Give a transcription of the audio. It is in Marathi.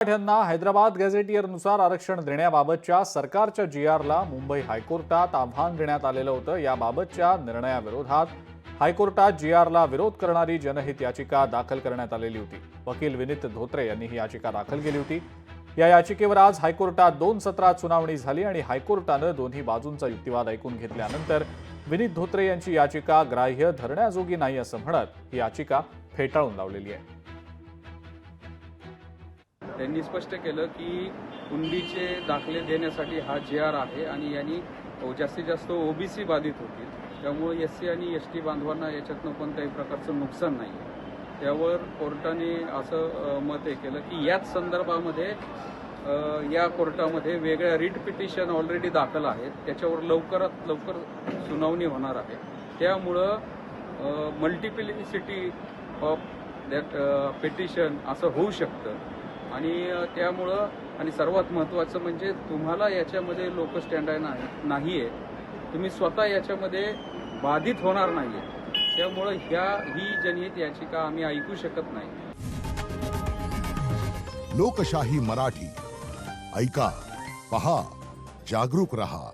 मराठ्यांना हैदराबाद गॅझेटियरनुसार आरक्षण देण्याबाबतच्या सरकारच्या जीआरला मुंबई हायकोर्टात आव्हान देण्यात आलेलं होतं। याबाबतच्या निर्णयाविरोधात हायकोर्टात जीआरला विरोध करणारी जनहित याचिका दाखल करण्यात आलेली होती। वकील विनीत धोत्रे यांनी ही याचिका दाखल केली होती। या याचिकेवर आज हायकोर्टात 2 सत्रात सुनावणी झाली आणि हायकोर्टानं दोन्ही बाजूंचा युक्तिवाद ऐकून घेतल्यानंतर विनीत धोत्रे यांची याचिका ग्राह्य धरण्याजोगी नाही असं म्हणत ही याचिका फेटाळून लावलेली आहे। त्यांनी स्पष्ट केलं की कुंडीचे दाखले देण्यासाठी हा जीआर आहे आणि यांनी जास्तीत जास्त ओबीसी बाधित होतील, त्यामुळे एससी आणि एसटी बांधवांना याच्यातनं कोणत्याही प्रकारचं नुकसान नाही आहे। त्यावर कोर्टाने असं मत केलं की याच संदर्भामध्ये या कोर्टामध्ये वेगळ्या रिट पिटिशन ऑलरेडी दाखल आहेत, त्याच्यावर लवकरात लवकर सुनावणी होणार आहे। त्यामुळं मल्टिप्लिसिटी ऑफ दॅट पिटिशन असं होऊ शकतं आणि त्यामुळं आणि सर्वात महत्त्वाचं म्हणजे तुम्हाला याच्यामध्ये लोक स्टँड नाही आहे, तुम्ही स्वतः याच्यामध्ये बाधित होणार नाही आहे। त्यामुळं ही जनहित याचिका आम्ही ऐकू शकत नाही। लोकशाही मराठी ऐका, पहा, जागरूक रहा।